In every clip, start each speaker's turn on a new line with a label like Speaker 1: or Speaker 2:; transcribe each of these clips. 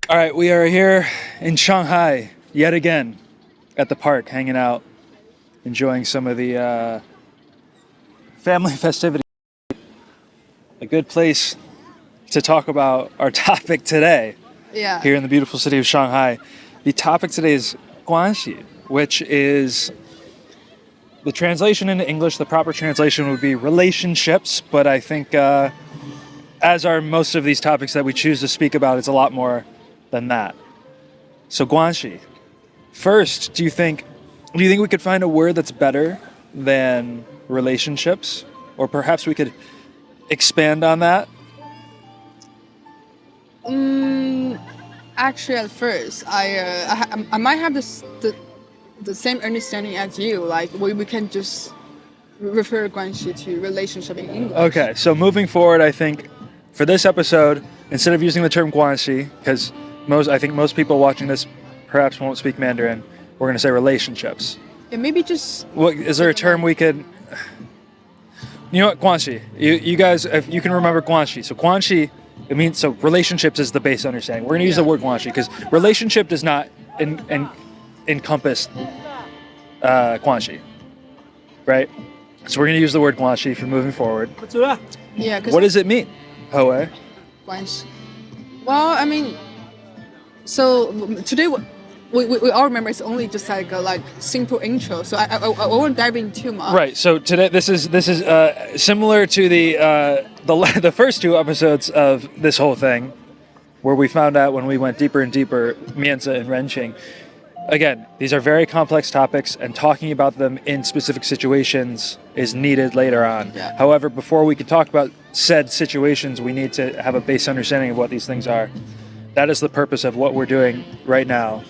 Speaker 1: All right, we are here in Shanghai yet again at the park, hanging out, enjoying some of the family festivities. A good place to talk about our topic today
Speaker 2: Yeah.
Speaker 1: here in the beautiful city of Shanghai. The topic today is Guanxi, which is the translation into English. The proper translation would be relationships, but I think as are most of these topics that we choose to speak about, it's a lot more than that. So Guanxi. First, do you think we could find a word that's better than relationships? Or perhaps we could expand on that?
Speaker 2: Actually, at first, I might have the same understanding as you. Like we can just refer Guanxi to relationship in English.
Speaker 1: Okay, so moving forward, I think for this episode, instead of using the term Guanxi, because I think most people watching this perhaps won't speak Mandarin, we're going to say relationships.
Speaker 2: Yeah, maybe just.
Speaker 1: Is there a term we could? You know what, Guanxi. You guys, if you can remember Guanxi. So Guanxi, it means so relationships is the base understanding. We're going to use the word Guanxi because relationship does not encompass Guanxi, right? So we're going to use the word Guanxi for moving forward.
Speaker 2: Yeah.
Speaker 1: What does it mean, Hoe?
Speaker 2: Guanxi. Well, I mean, so today we all remember it's only just like a simple intro. So I won't dive in too much.
Speaker 1: Right. So today this is similar to the first two episodes of this whole thing, where we found out when we went deeper and deeper Mianzi and Renqing. Again, these are very complex topics, and talking about them in specific situations is needed later on.
Speaker 2: Yeah.
Speaker 1: However, before we can talk about said situations, we need to have a base understanding of what these things are. That is the purpose of what we're doing right now.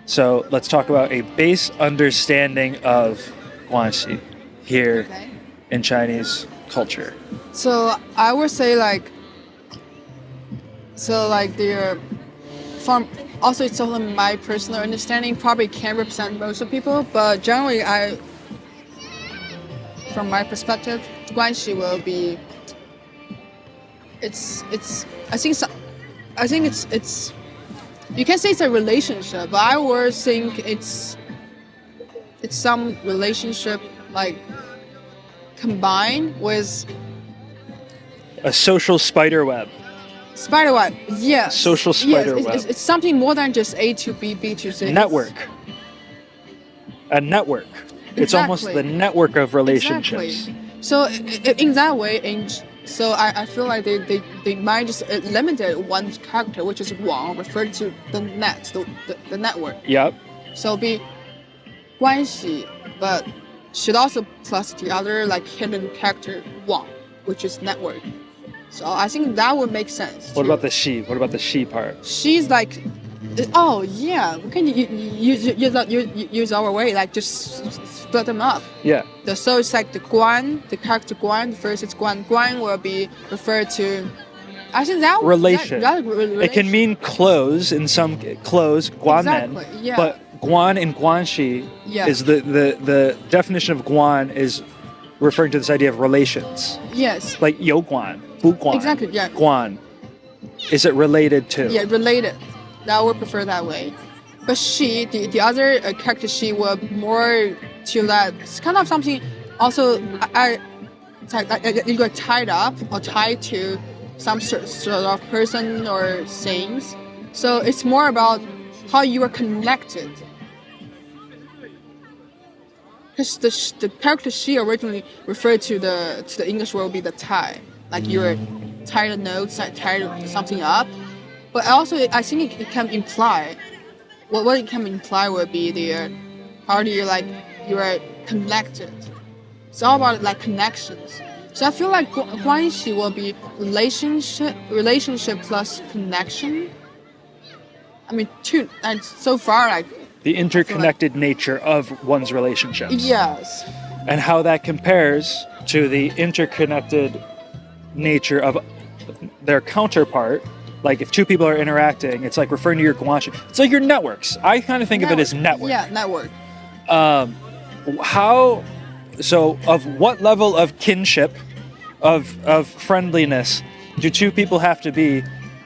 Speaker 1: So let's talk about a base understanding of Guanxi here in Chinese culture.
Speaker 2: So I would say from also it's only my personal understanding, probably can't represent most of people, but generally from my perspective, Guanxi will be I think it's you can say it's a relationship, but I would think it's some relationship like combined with
Speaker 1: A social spider web.
Speaker 2: spiderweb. Yes.
Speaker 1: Social spider
Speaker 2: yes,
Speaker 1: web.
Speaker 2: It's something more than just A to B, B to C.
Speaker 1: Network. A network. It's almost the network of relationships.
Speaker 2: Exactly. So in that way, so I feel like they might just eliminate one character, which is Wang, referred to the net, the network.
Speaker 1: Yep.
Speaker 2: So be Guanxi, but should also plus the other hidden character Wang, which is network. So I think that would make sense.
Speaker 1: What about the she? What about the she part?
Speaker 2: She's like, oh yeah, we can use our way, just split them up.
Speaker 1: Yeah.
Speaker 2: So it's like the character Guan. The first is Guan. Guan will be referred to. I think that
Speaker 1: relation.
Speaker 2: relation.
Speaker 1: It can mean clothes in some clothes, Guanmen.
Speaker 2: Exactly, yeah.
Speaker 1: But Guan in Guanxi
Speaker 2: Yeah.
Speaker 1: is the definition of Guan is referring to this idea of relations.
Speaker 2: Yes.
Speaker 1: Like Yo Guan, Bu Guan.
Speaker 2: Exactly, yeah.
Speaker 1: Guan. Is it related to?
Speaker 2: Yeah, related. I would prefer that way. But she, the other character, she will more to that. It's kind of something. Also, you got tied up or tied to some sort of person or things. So it's more about how you are connected. Because the character she originally referred to the English word would be the tie, like you're tied a note, tied something up. But also, I think it can imply, what it can imply would be how do you you are connected. It's all about connections. So I feel like Guanxi will be relationship plus connection. I mean, and so far
Speaker 1: the interconnected nature of one's relationships.
Speaker 2: Yes.
Speaker 1: And how that compares to the interconnected nature of their counterpart. Like if two people are interacting, it's like referring to your Guanxi. It's like your networks. I kind of think of it as network.
Speaker 2: Yeah, network.
Speaker 1: So of what level of kinship, of friendliness, do two people have to be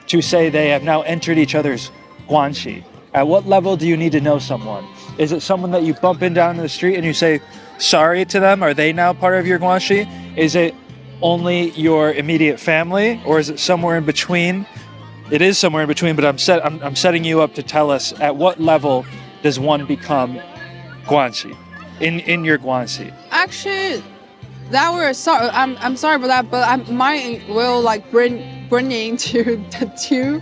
Speaker 1: to say they have now entered each other's Guanxi? At what level do you need to know someone? Is it someone that you bump in down the street and you say sorry to them? Are they now part of your Guanxi? Is it only your immediate family, or is it somewhere in between? It is somewhere in between, but I'm setting you up to tell us at what level does one become Guanxi in your Guanxi?
Speaker 2: Actually, that were sorry. I'm sorry for that, but mine will like bring into the two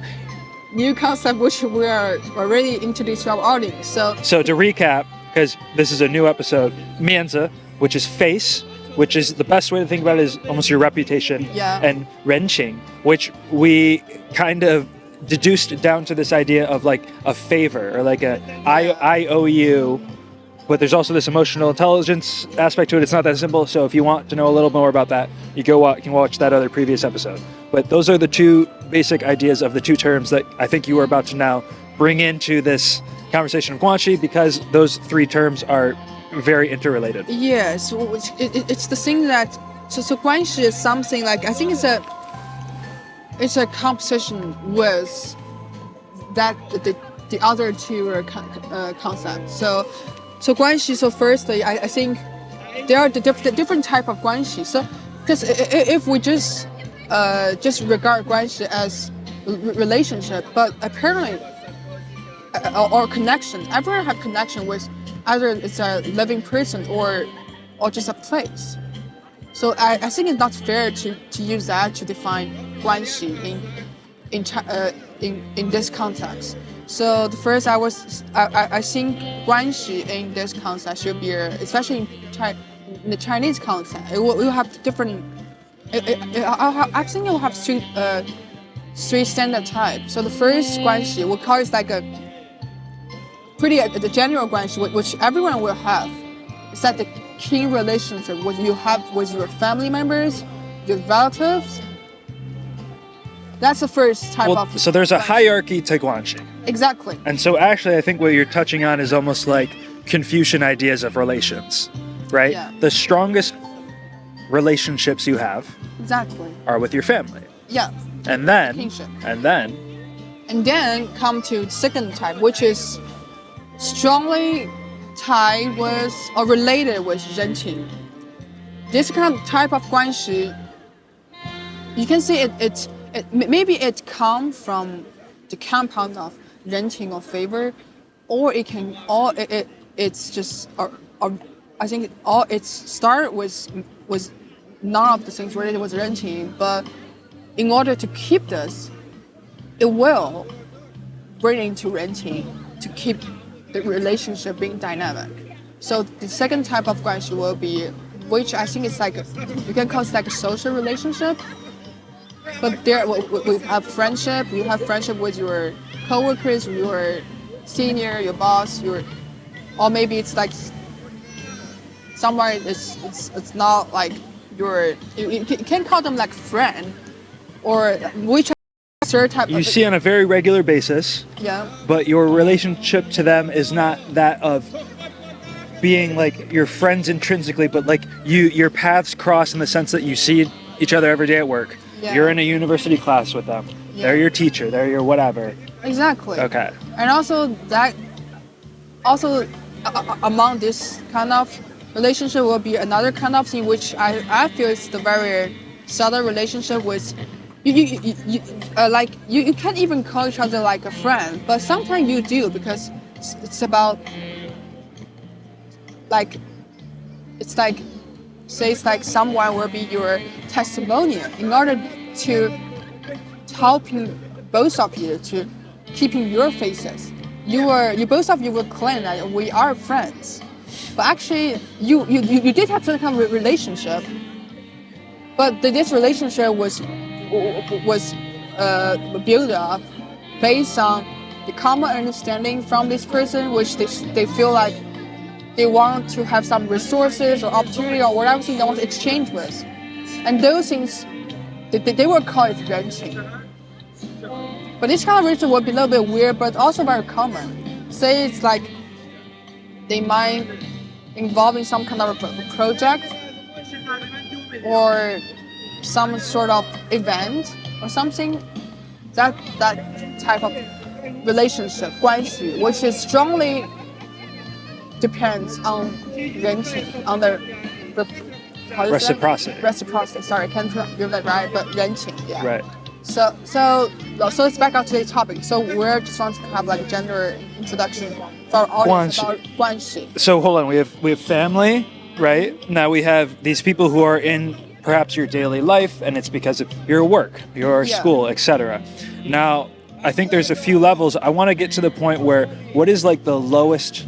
Speaker 2: new concept which we are already introduced to our audience.
Speaker 1: So to recap, because this is a new episode, Mianzi, which is face, which is the best way to think about it is almost your reputation,
Speaker 2: Yeah.
Speaker 1: and Renqing, which we kind of deduced down to this idea of like a favor or like I owe you, but there's also this emotional intelligence aspect to it. It's not that simple. So if you want to know a little more about that, you can watch that other previous episode. But those are the two basic ideas of the two terms that I think you are about to now bring into this conversation of Guanxi, because those three terms are very interrelated.
Speaker 2: Yes, it's the thing that so Guanxi is something like, I think it's a composition with that the other two concepts. So Guanxi. So firstly, I think there are the different type of Guanxi. So because if we just regard Guanxi as relationship, but apparently or connection, everyone have connection with either it's a living person or just a place. So I think it's not fair to use that to define Guanxi in this context. So the first I think Guanxi in this context should be, especially in the Chinese context, it will have different. I think it will have three standard types. So the first Guanxi, we call it like a the general Guanxi, which everyone will have. It's like the kin relationship what you have with your family members, your relatives. That's the first type of.
Speaker 1: So there's a
Speaker 2: Guanxi.
Speaker 1: hierarchy to Guanxi.
Speaker 2: Exactly.
Speaker 1: And so actually I think what you're touching on is almost like Confucian ideas of relations, right?
Speaker 2: Yeah.
Speaker 1: The strongest relationships you have
Speaker 2: Exactly.
Speaker 1: are with your family.
Speaker 2: Yeah.
Speaker 1: And then
Speaker 2: Kinship.
Speaker 1: and then
Speaker 2: And then come to the second type, which is strongly tied with or related with Renqing. This kind of type of Guanxi, you can see it maybe it comes from the compound of Renqing or favor, or it can it's just or I think it started with none of the things related with Renqing, but in order to keep this, it will bring into Renqing to keep the relationship being dynamic. So the second type of Guanxi will be, which I think is like you can call it like a social relationship. But there we have friendship. You have friendship with your coworkers, your senior, your boss, or maybe it's like somewhere it's not like you can call them like friend, or which third type.
Speaker 1: you see on a very regular basis,
Speaker 2: Yeah.
Speaker 1: but your relationship to them is not that of being like your friends intrinsically, but like your paths cross in the sense that you see each other every day at work.
Speaker 2: Yeah.
Speaker 1: You're in a university class with them.
Speaker 2: Yeah.
Speaker 1: They're your teacher. They're your whatever.
Speaker 2: Exactly.
Speaker 1: Okay.
Speaker 2: And also among this kind of relationship will be another kind of thing which I feel is the very subtle relationship with you can't even call each other like a friend, but sometimes you do, because it's about like it's like say it's like someone will be your testimonial in order to helping both of you to keeping your faces. You both of you will claim that we are friends, but actually you did have some kind of relationship, but this relationship was built up based on the common understanding from this person, which they feel like they want to have some resources or opportunity or whatever thing they want to exchange with. And those things, they will call it Renqing. But this kind of relationship will be a little bit weird, but also very common. Say it's like they might involve in some kind of a project or some sort of event or something. that type of relationship, 关系, which is strongly depends on Renqing, on the how do you say that?
Speaker 1: Reciprocity.
Speaker 2: Reciprocity. Sorry, I can't get that right, but Renqing, yeah.
Speaker 1: Right.
Speaker 2: So let's back up to today's topic. So we're just want to have like a general introduction for our audience about Guanxi.
Speaker 1: So hold on, we have family, right? Now we have these people who are in perhaps your daily life, and it's because of your work, your school, etc. Now, I think there's a few levels. I want to get to the point where what is like the lowest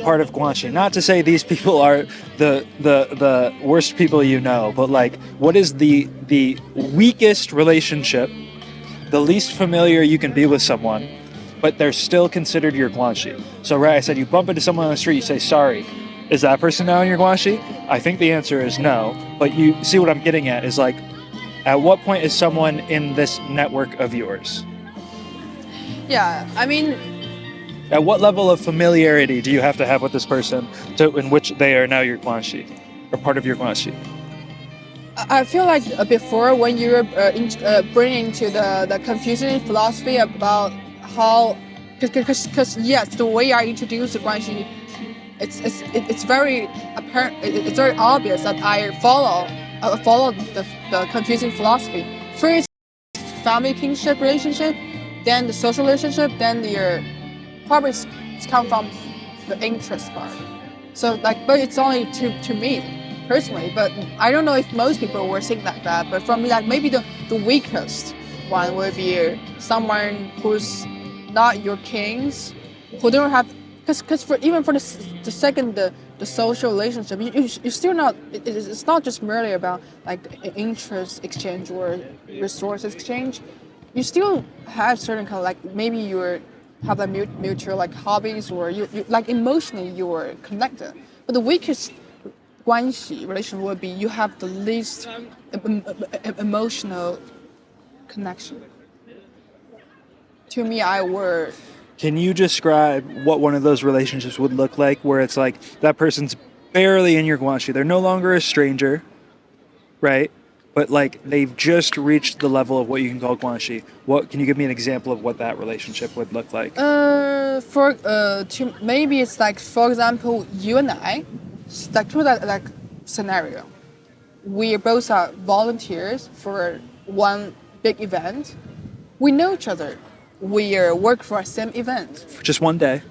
Speaker 1: part of Guanxi? Not to say these people are the worst people you know, but like what is the weakest relationship, the least familiar you can be with someone, but they're still considered your Guanxi. So right, I said you bump into someone on the street, you say sorry. Is that person now in your Guanxi? I think the answer is no, but you see what I'm getting at is like, at what point is someone in this network of yours?
Speaker 2: Yeah, I mean,
Speaker 1: at what level of familiarity do you have to have with this person in which they are now your Guanxi, or part of your Guanxi?
Speaker 2: I feel like before when you were bringing to the Confucian philosophy about how, because yes, the way I introduced the Guanxi, it's very apparent, it's very obvious that I follow the Confucian philosophy. First, family kinship relationship, then the social relationship, then your probably it's come from the interest part. So like, but it's only to me personally. But I don't know if most people were saying like that. But for me, like maybe the weakest one would be someone who's not your kings, who don't have, because for even for the second the social relationship, you still not. It's not just merely about like interest exchange or resource exchange. You still have certain kind of like maybe you're have like mutual like hobbies, or you like emotionally you're connected. But the weakest Guanxi relation would be you have the least emotional connection. To me, I would.
Speaker 1: Can you describe what one of those relationships would look like, where it's like that person's barely in your Guanxi, they're no longer a stranger, right? But like they've just reached the level of what you can call Guanxi. What can you give me an example of what that relationship would look like?
Speaker 2: Maybe it's like, for example, you and I, like to that like scenario, we both are volunteers for one big event. We know each other. We work for a same event.
Speaker 1: For just one day.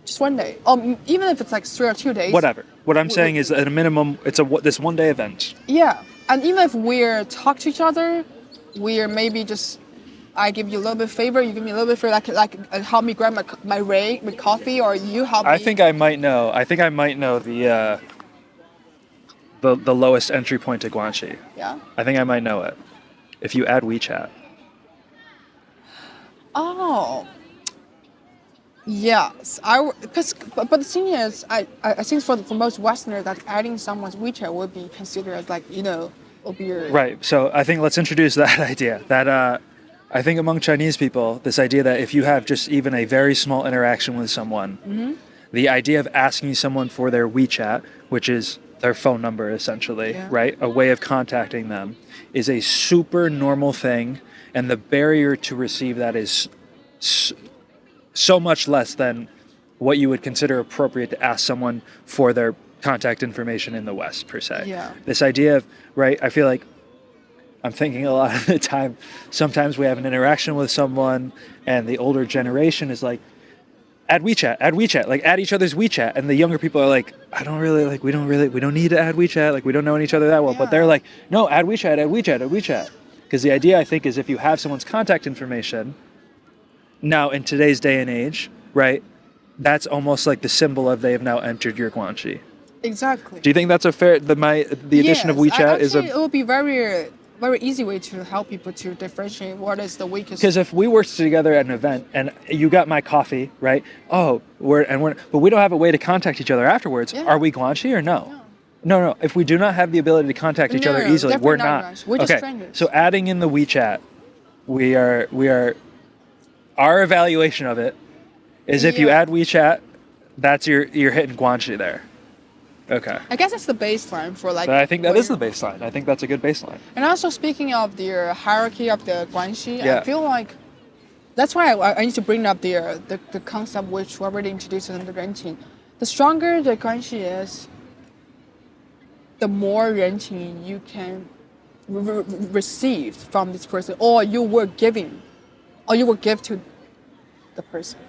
Speaker 2: Just one day. Even if it's like 3 or 2 days.
Speaker 1: Whatever. What I'm saying is, at a minimum, it's this one day event.
Speaker 2: Yeah. And even if we're talk to each other, we're maybe just, I give you a little bit of favor, you give me a little bit of favor, like help me grab my rake with coffee, or you help me.
Speaker 1: I think I might know the lowest entry point to Guanxi.
Speaker 2: Yeah.
Speaker 1: I think I might know it. If you add WeChat.
Speaker 2: Oh. Yes, but the thing is, I think for most Westerners that adding someone's WeChat would be considered as like, would be your...
Speaker 1: Right. So I think let's introduce that idea. That I think among Chinese people, this idea that if you have just even a very small interaction with someone, the idea of asking someone for their WeChat, which is their phone number essentially, right, a way of contacting them, is a super normal thing, and the barrier to receive that is so much less than what you would consider appropriate to ask someone for their contact information in the West, per se.
Speaker 2: Yeah.
Speaker 1: This idea of, right, I feel like I'm thinking a lot of the time, sometimes we have an interaction with someone and the older generation is like, add WeChat, like add each other's WeChat. And the younger people are like, we don't need to add WeChat, like we don't know each other that well. Yeah. But they're like, no, add WeChat. Because the idea, I think, is if you have someone's contact information, now, in today's day and age, right, that's almost like the symbol of they have now entered your Guanxi.
Speaker 2: Exactly.
Speaker 1: Do you think that's a fair, the addition of WeChat is a...
Speaker 2: It would be very, very easy way to help people to differentiate what is the weakest...
Speaker 1: Because if we worked together at an event and you got my coffee, right, but we don't have a way to contact each other afterwards, are we Guanxi or no? No. If we do not have the ability to contact each other easily, we're not.
Speaker 2: We're just strangers.
Speaker 1: So adding in the WeChat, we are our evaluation of it is if you add WeChat, that's you're hitting Guanxi there. Okay.
Speaker 2: I guess it's the baseline for like.
Speaker 1: But I think that
Speaker 2: when
Speaker 1: is the
Speaker 2: you're-
Speaker 1: baseline. I think that's a good baseline.
Speaker 2: And also speaking of the hierarchy of the Guanxi,
Speaker 1: Yeah.
Speaker 2: I feel like that's why I need to bring up the concept which we already introduced in the Renqing. The stronger the Guanxi is, the more Renqing you can receive from this person, or you will give to the person.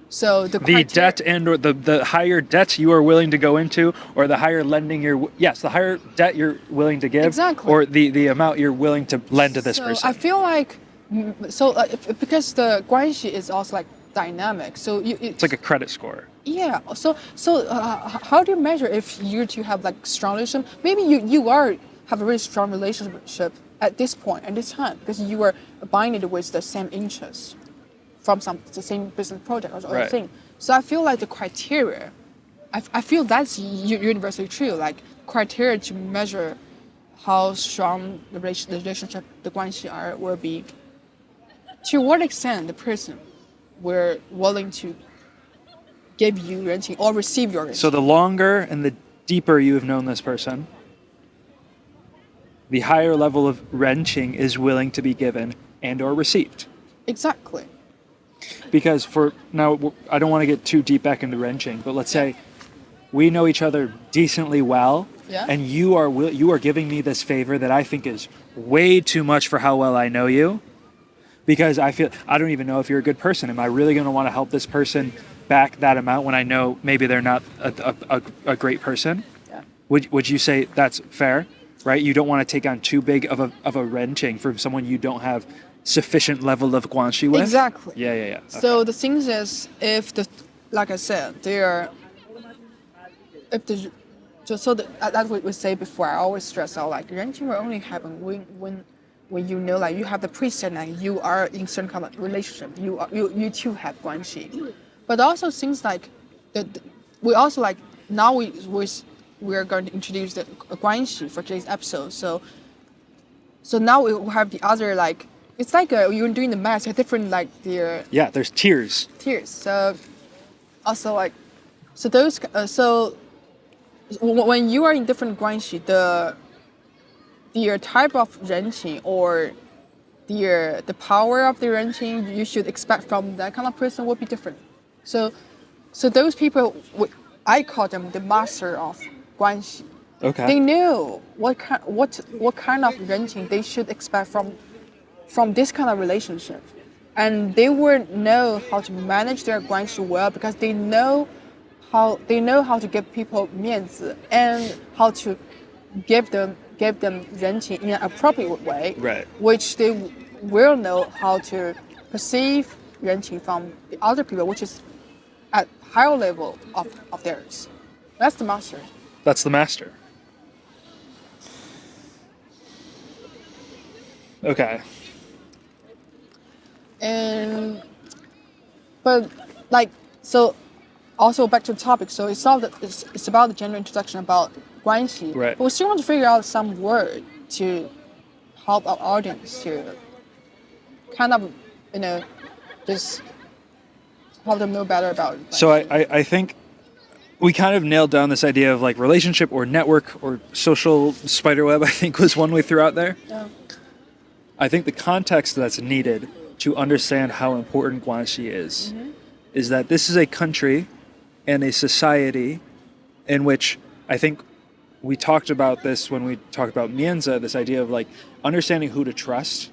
Speaker 2: So the
Speaker 1: The debt and or the higher debt you are willing to go into, or the higher lending the higher debt you're willing to give,
Speaker 2: Exactly.
Speaker 1: or the amount you're willing to lend to this
Speaker 2: so
Speaker 1: person.
Speaker 2: I feel like because the Guanxi is also like dynamic, so
Speaker 1: It's like a credit score.
Speaker 2: yeah. How do you measure if you two have like strong relationship? Maybe you have a really strong relationship at this point at this time because you are binded with the same interests from the same business project or
Speaker 1: Right.
Speaker 2: thing. So I feel like the criteria, I feel that's universally true. Like criteria to measure how strong the relationship the Guanxi are will be to what extent the person were willing to give you renting or receive your renting.
Speaker 1: So the longer and the deeper you have known this person, the higher level of Renqing is willing to be given and or received.
Speaker 2: Exactly.
Speaker 1: Because I don't want to get too deep back into Renqing, but let's say we know each other decently well,
Speaker 2: Yeah.
Speaker 1: and you are giving me this favor that I think is way too much for how well I know you, because I don't even know if you're a good person. Am I really going to want to help this person back that amount when I know maybe they're not a great person?
Speaker 2: Yeah.
Speaker 1: Would you say that's fair? Right? You don't want to take on too big of a Renqing from someone you don't have sufficient level of Guanxi with?
Speaker 2: Exactly.
Speaker 1: Yeah. Okay.
Speaker 2: So the thing is, like I said, that's what we say before. I always stress out like renting will only happen when you know like you have the precedent, like you are in certain kind of relationship. You too have Guanxi, but also things like we also like now we're going to introduce the Guanxi for today's episode. So now we have the other like. It's like you're doing the math, different like the
Speaker 1: Yeah, there's tiers.
Speaker 2: tiers. So also like when you are in different Guanxi, the type of renting or the power of the renting you should expect from that kind of person will be different. So those people, I call them the master of Guanxi.
Speaker 1: Okay.
Speaker 2: They know what kind of renting they should expect from this kind of relationship, and they will know how to manage their Guanxi well because they know how to give people Mianzi and how to give them renting in an appropriate way,
Speaker 1: Right.
Speaker 2: which they will know how to perceive renting from the other people, which is at higher level of theirs. That's the master.
Speaker 1: That's the master. Okay.
Speaker 2: But like so, also back to the topic. So it's about the general introduction about Guanxi.
Speaker 1: Right.
Speaker 2: But we still want to figure out some word to help our audience to kind of just help them know better about it.
Speaker 1: So I think we kind of nailed down this idea of like relationship or network or social spiderweb, I think was one we threw out there.
Speaker 2: Yeah.
Speaker 1: I think the context that's needed to understand how important Guanxi is that this is a country and a society in which I think we talked about this when we talked about Mianzi, this idea of like understanding who to trust.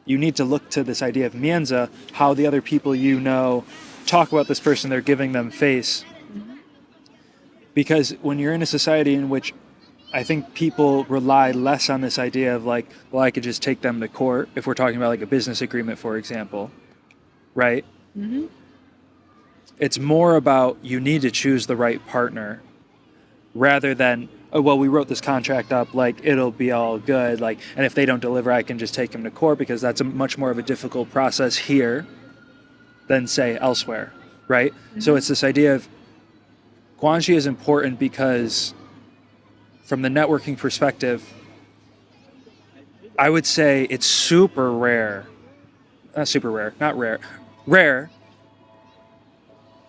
Speaker 1: You need to look to this idea of Mianzi, how the other people you know talk about this person, they're giving them face. Because when you're in a society in which I think people rely less on this idea of like, well, I could just take them to court if we're talking about like a business agreement, for example, right? Mm-hmm. It's more about you need to choose the right partner rather than, oh, well, we wrote this contract up, like it'll be all good. Like, and if they don't deliver, I can just take them to court because that's a much more of a difficult process here than say elsewhere, right? Mm-hmm. So it's this idea of Guanxi is important because from the networking perspective, I would say it's super rare. Not super rare, not rare. Rare,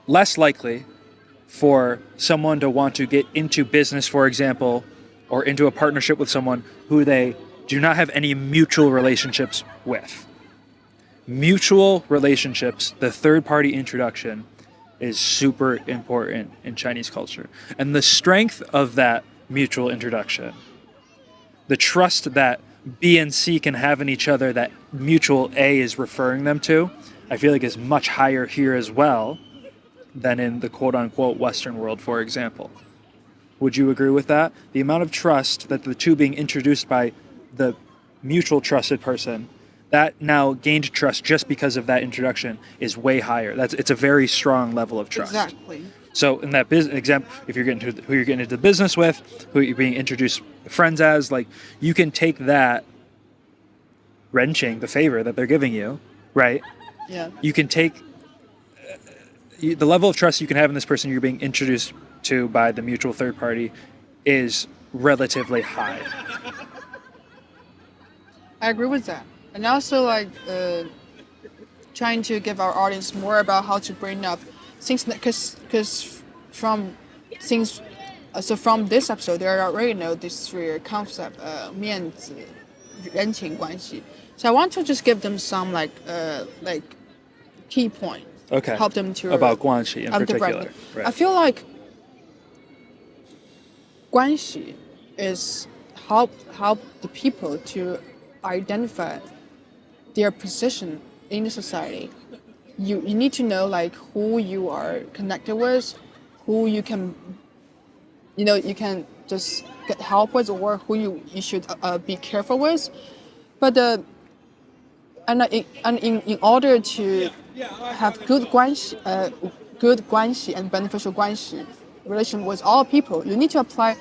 Speaker 1: less likely for someone to want to get into business, for example, or into a partnership with someone who they do not have any mutual relationships with. Mutual relationships, the third party introduction, is super important in Chinese culture. And the strength of that mutual introduction, the trust that B and C can have in each other that mutual A is referring them to, I feel like is much higher here as well than in the quote unquote Western world, for example. Would you agree with that? The amount of trust that the two being introduced by the mutual trusted person, that now gained trust just because of that introduction, is way higher. It's a very strong level of trust.
Speaker 2: Exactly.
Speaker 1: So in that business example, if you're getting to who you're getting into business with, who you're being introduced friends as, like, you can take that Renqing, the favor that they're giving you, right?
Speaker 2: Yeah.
Speaker 1: You can take the level of trust you can have in this person you're being introduced to by the mutual third party is relatively high.
Speaker 2: I agree with that. And also, like, trying to give our audience more about how to bring up things, because from things, so from this episode, they already know these three concepts, Mianzi, Renqing, Guanxi. So I want to just give them some like key points.
Speaker 1: Okay.
Speaker 2: Help them to
Speaker 1: about Guanxi in particular.
Speaker 2: Right.
Speaker 1: Right.
Speaker 2: I feel like Guanxi is help the people to identify their position in the society. You need to know like who you are connected with, who you can just get help with, or who you should be careful with. But in order to have good guanxi and beneficial guanxi relation with all people, you need to apply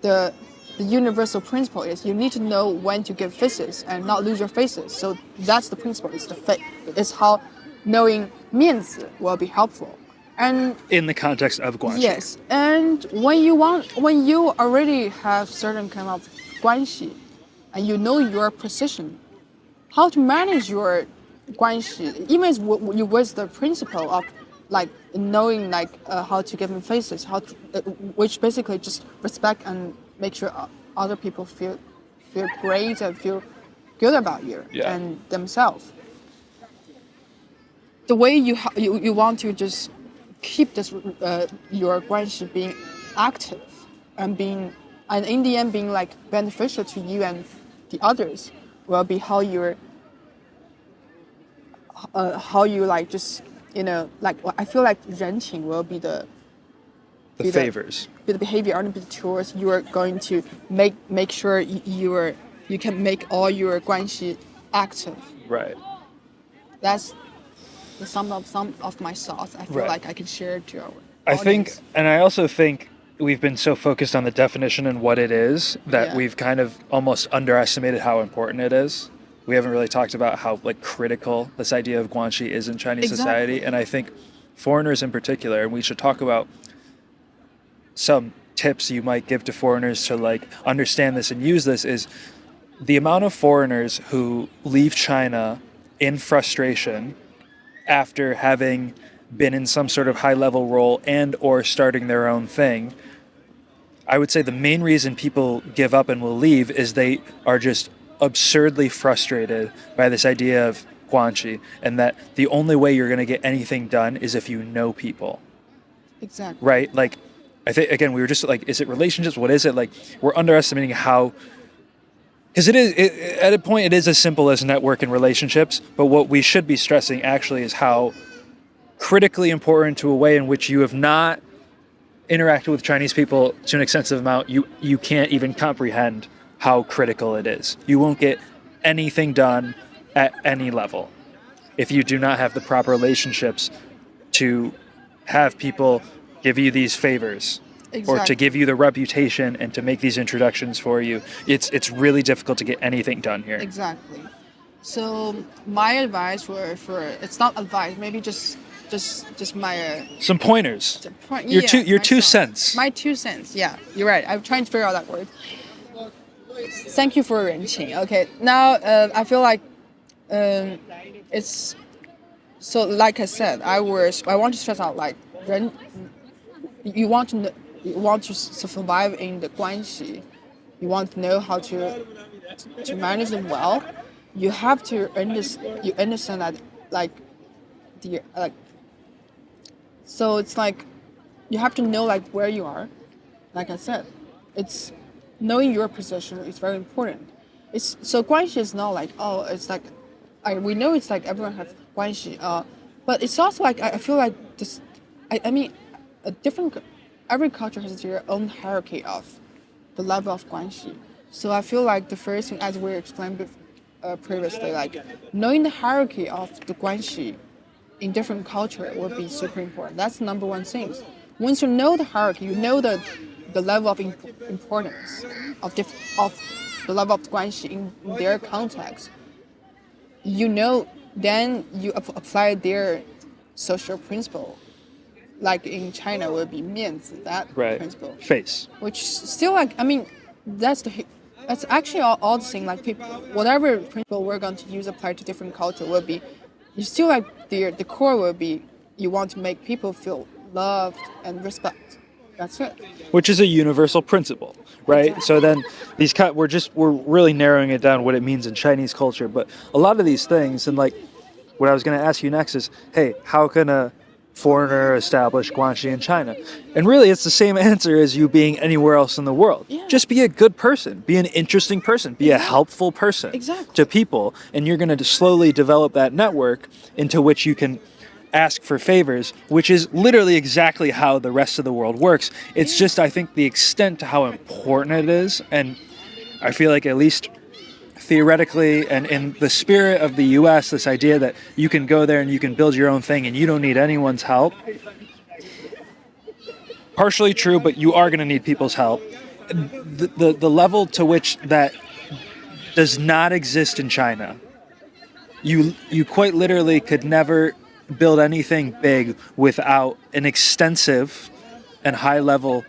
Speaker 2: the universal principle is you need to know when to give faces and not lose your faces. So that's the principle. It's how knowing Mianzi will be helpful. And
Speaker 1: in the context of Guanxi.
Speaker 2: Yes, and when you already have certain kind of guanxi, and you know your position, how to manage your guanxi, even with the principle of like knowing like how to give them faces, which basically just respect and make sure other people feel great and feel good about you and themselves. The way you want to just keep this your guanxi being active and in the end being like beneficial to you and the others will be how you like just like I feel like Renqing will be the
Speaker 1: favors,
Speaker 2: be the behavior and the tools you are going to make sure you can make all your guanxi active.
Speaker 1: Right.
Speaker 2: That's some of my thoughts. I feel like I can share to our audience.
Speaker 1: I also think we've been so focused on the definition and what it is that we've kind of almost underestimated how important it is. We haven't really talked about how like critical this idea of Guanxi is in Chinese society, and I think foreigners in particular, and we should talk about some tips you might give to foreigners to like understand this and use this, is the amount of foreigners who leave China in frustration after having been in some sort of high-level role and or starting their own thing. I would say the main reason people give up and will leave is they are just absurdly frustrated by this idea of Guanxi, and that the only way you're going to get anything done is if you know people.
Speaker 2: Exactly.
Speaker 1: Right? Like, I think, again, we were just like, is it relationships? What is it? Like, we're underestimating how... Because at a point, it is as simple as network and relationships, but what we should be stressing actually is how critically important to a way in which you have not interacted with Chinese people to an extensive amount, you can't even comprehend how critical it is. You won't get anything done at any level if you do not have the proper relationships to have people give you these favors. Exactly. Or to give you the reputation and to make these introductions for you. It's really difficult to get anything done here.
Speaker 2: Exactly. So my advice for it's not advice, maybe just my
Speaker 1: some pointers. Your 2 cents.
Speaker 2: My 2 cents. Yeah, you're right. I'm trying to figure out that word. Thank you for Renqing. Okay, now I feel like it's so. Like I said, I want to stress out like you want to you want to survive in the Guanxi, you want to know how to manage them well. You have to understand that like the like so it's like you have to know like where you are. Like I said, it's knowing your position is very important. It's so Guanxi is not like oh it's like we know it's like everyone has Guanxi, but it's also like I feel like this. I mean, a different every culture has their own hierarchy of the level of Guanxi. So I feel like the first thing, as we explained previously, like knowing the hierarchy of the Guanxi in different culture would be super important. That's the number one thing. Once you know the hierarchy, you know the level of importance of the level of Guanxi in their context. You know, then you apply their social principle. Like in China, would be Mianzi, that
Speaker 1: Right.
Speaker 2: principle,
Speaker 1: Face.
Speaker 2: which still like I mean, that's actually all the same. Like people, whatever principle we're going to use apply to different culture will be, you still like the core will be you want to make people feel loved and respect. That's it.
Speaker 1: Which is a universal principle, right?
Speaker 2: Exactly.
Speaker 1: So then we're really narrowing it down what it means in Chinese culture, but a lot of these things and like what I was going to ask you next is, hey, how can a foreigner establish Guanxi in China? And really it's the same answer as you being anywhere else in the world.
Speaker 2: Yeah.
Speaker 1: Just be a good person, be an interesting person, be a helpful person
Speaker 2: Exactly.
Speaker 1: to people, and you're going to slowly develop that network into which you can ask for favors, which is literally exactly how the rest of the world works. It's just, I think, the extent to how important it is. And I feel like, at least theoretically and in the spirit of the US, this idea that you can go there and you can build your own thing and you don't need anyone's help. Partially true, but you are going to need people's help. The level to which that does not exist in China. You quite literally could never build anything big without an extensive and high level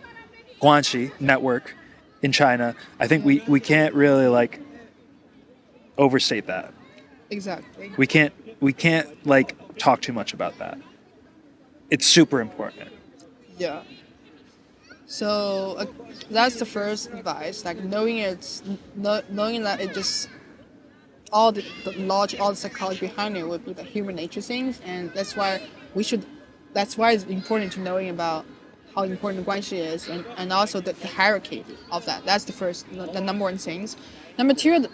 Speaker 1: Guanxi network in China. I think we can't really like overstate that.
Speaker 2: Exactly.
Speaker 1: We can't like talk too much about that. It's super important.
Speaker 2: Yeah. So that's the first advice. Like knowing knowing that it just all the logic, all the psychology behind it would be the human nature things, and that's why we should. That's why it's important to knowing about how important Guanxi is, and also the hierarchy of that. That's the first, the number one things. Number two,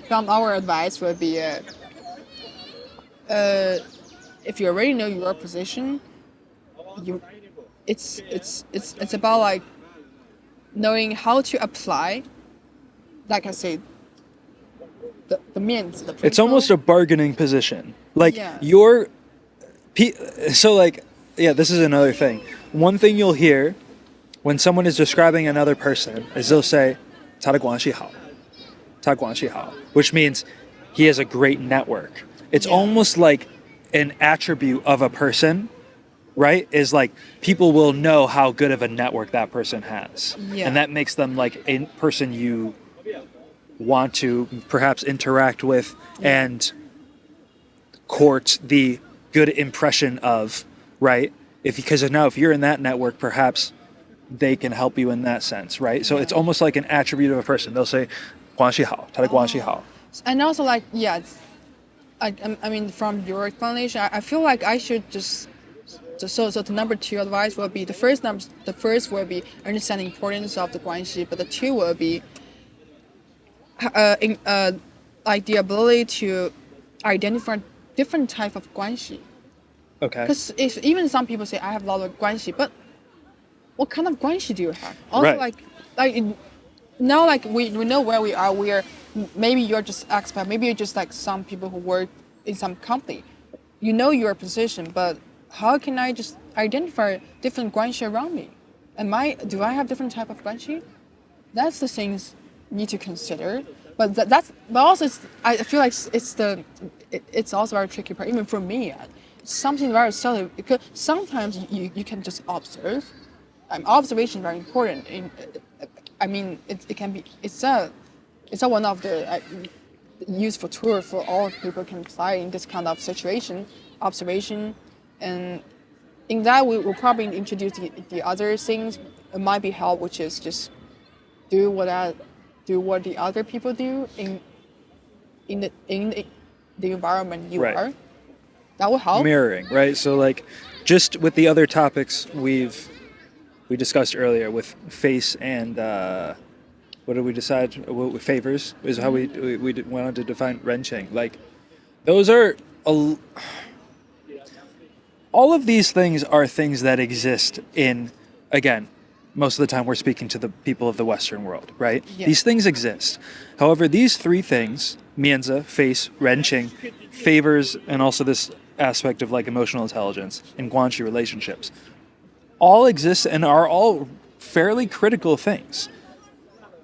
Speaker 2: from our advice would be, if you already know your position, you, it's about like knowing how to apply. Like I said, the means the
Speaker 1: It's almost a bargaining position. Like
Speaker 2: Yeah.
Speaker 1: so like yeah, this is another thing. One thing you'll hear when someone is describing another person is they'll say 他的关系好. 他的关系好, which means he has a great network. It's
Speaker 2: Yeah.
Speaker 1: almost like an attribute of a person, right? Is like people will know how good of a network that person has.
Speaker 2: Yeah.
Speaker 1: And that makes them like a person you want to perhaps interact with and court the good impression of, right? Because now if you're in that network, perhaps they can help you in that sense, right? So it's almost like an attribute of a person. They'll say 关系好, 他的关系好.
Speaker 2: And also like yeah, I mean from your explanation, I feel like I should just so the number two advice will be the first will be understanding the importance of the Guanxi, but the two will be like the ability to identify different type of Guanxi.
Speaker 1: Okay.
Speaker 2: Because if even some people say I have a lot of Guanxi, but what kind of Guanxi do you have? Also
Speaker 1: Right.
Speaker 2: now like we know where we are. Maybe you're just expat. Maybe you're just like some people who work in some company. You know your position, but how can I just identify different Guanxi around me? Do I have different type of Guanxi? That's the things you need to consider. But but also I feel like it's also very tricky part. Even for me, it's something very subtle because sometimes you can just observe. Observation is very important. I mean, it can be it's a one of the useful tool for all people can apply in this kind of situation. Observation and in that we will probably introduce the other things. It might be help, which is just do what the other people do in the environment you
Speaker 1: Right.
Speaker 2: are. That will help.
Speaker 1: Mirroring, right? So like, just with the other topics we discussed earlier with face and what did we decide? What favors is how we wanted to define Renqing. Like, those are all of these things are things that exist in, again, most of the time we're speaking to the people of the Western world, right?
Speaker 2: Yeah.
Speaker 1: These things exist. However, these three things, Mianzi, face, Renqing, favors, and also this aspect of like emotional intelligence and Guanxi relationships, all exist and are all fairly critical things.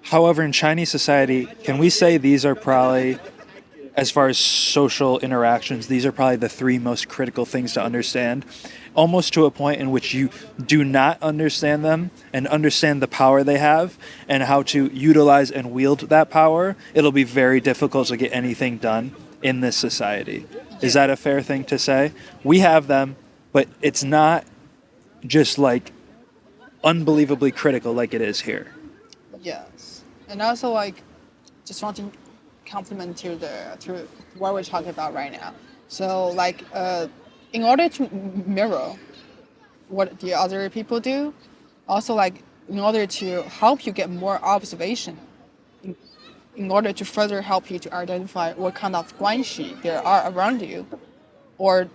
Speaker 1: However, in Chinese society, can we say these are probably, as far as social interactions, these are probably the three most critical things to understand, almost to a point in which you do not understand them and understand the power they have and how to utilize and wield that power, it'll be very difficult to get anything done in this society. Is that a fair thing to say? We have them, but it's not just like unbelievably critical like it is here.
Speaker 2: Yes, and also like just want to complement to what we're talking about right now. So like in order to mirror what the other people do, also like in order to help you get more observation, in order to further help you to identify what kind of guanxi there are around you, or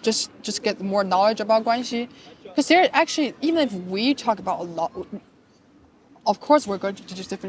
Speaker 2: just get more knowledge about guanxi, because there actually, even if we talk about a lot, of course we're going to just different